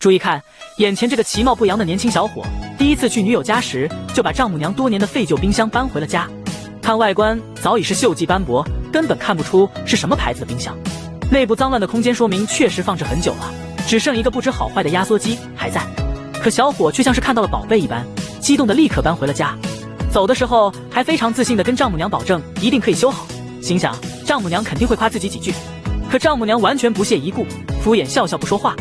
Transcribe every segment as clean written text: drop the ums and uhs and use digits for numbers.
注意看，眼前这个其貌不扬的年轻小伙，第一次去女友家时，就把丈母娘多年的废旧冰箱搬回了家。看外观，早已是锈迹斑驳，根本看不出是什么牌子的冰箱。内部脏乱的空间说明确实放置很久了，只剩一个不知好坏的压缩机还在。可小伙却像是看到了宝贝一般，激动的立刻搬回了家。走的时候还非常自信的跟丈母娘保证一定可以修好，心想丈母娘肯定会夸自己几句。可丈母娘完全不屑一顾，敷衍笑笑不说话。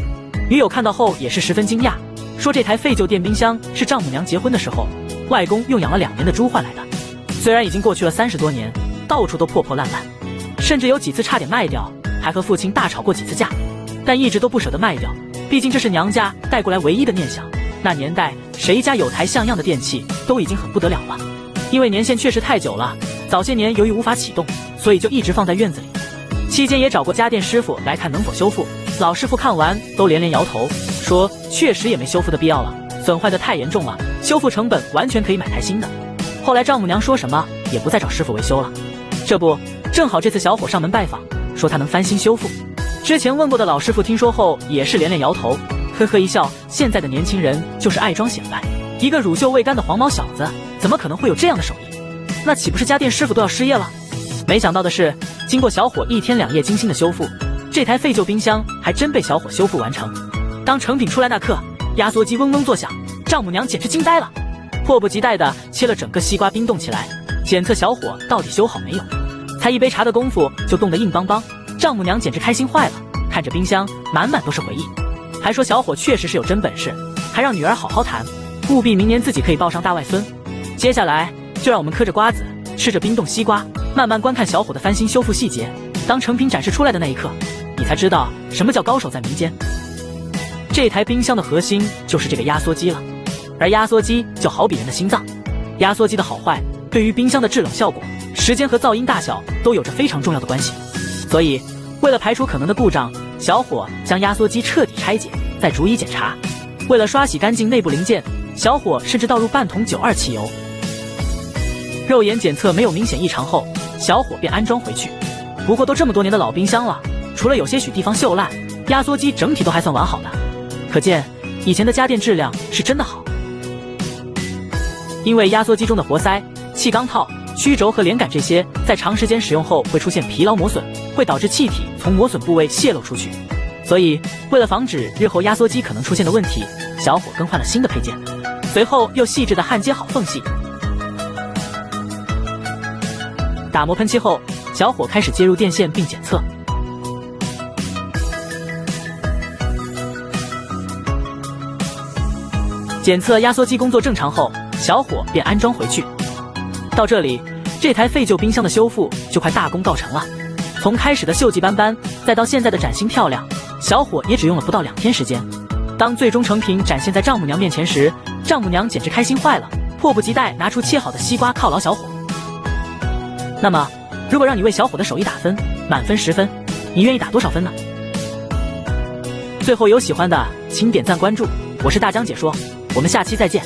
女友看到后也是十分惊讶，说这台废旧电冰箱是丈母娘结婚的时候，外公用养了2年的猪换来的。虽然已经过去了30多年，到处都破破烂烂，甚至有几次差点卖掉，还和父亲大吵过几次架，但一直都不舍得卖掉，毕竟这是娘家带过来唯一的念想。那年代谁家有台像样的电器都已经很不得了了，因为年限确实太久了，早些年由于无法启动，所以就一直放在院子里。期间也找过家电师傅来看能否修复，老师傅看完都连连摇头，说确实也没修复的必要了，损坏的太严重了，修复成本完全可以买台新的。后来丈母娘说什么也不再找师傅维修了。这不正好这次小伙上门拜访，说他能翻新修复。之前问过的老师傅听说后也是连连摇头，呵呵一笑，现在的年轻人就是爱装显摆，一个乳臭未干的黄毛小子怎么可能会有这样的手艺？那岂不是家电师傅都要失业了？没想到的是，经过小伙1天2夜精心的修复，这台废旧冰箱还真被小伙修复完成。当成品出来那刻，压缩机嗡嗡作响，丈母娘简直惊呆了，迫不及待地切了整个西瓜冰冻起来，检测小伙到底修好没有。才一杯茶的功夫就冻得硬邦邦，丈母娘简直开心坏了，看着冰箱满满都是回忆，还说小伙确实是有真本事，还让女儿好好谈，务必明年自己可以抱上大外孙。接下来就让我们嗑着瓜子，吃着冰冻西瓜，慢慢观看小伙的翻新修复细节。当成品展示出来的那一刻，你才知道什么叫高手在民间。这台冰箱的核心就是这个压缩机了，而压缩机就好比人的心脏，压缩机的好坏对于冰箱的制冷效果、时间和噪音大小都有着非常重要的关系。所以为了排除可能的故障，小伙将压缩机彻底拆解，再逐一检查。为了刷洗干净内部零件，小伙甚至倒入半桶92汽油。肉眼检测没有明显异常后，小伙便安装回去。不过都这么多年的老冰箱了，除了有些许地方锈烂，压缩机整体都还算完好的，可见以前的家电质量是真的好。因为压缩机中的活塞、气缸套、曲轴和连杆这些在长时间使用后会出现疲劳磨损，会导致气体从磨损部位泄露出去，所以为了防止日后压缩机可能出现的问题，小伙更换了新的配件，随后又细致的焊接好缝隙。打磨喷漆后，小伙开始接入电线并检测。检测压缩机工作正常后，小伙便安装回去。到这里，这台废旧冰箱的修复就快大功告成了。从开始的锈迹斑斑，再到现在的崭新漂亮，小伙也只用了不到2天时间。当最终成品展现在丈母娘面前时，丈母娘简直开心坏了，迫不及待拿出切好的西瓜犒劳小伙。那么，如果让你为小伙的手艺打分，满分10分，你愿意打多少分呢？最后有喜欢的请点赞关注，我是大江解说，我们下期再见。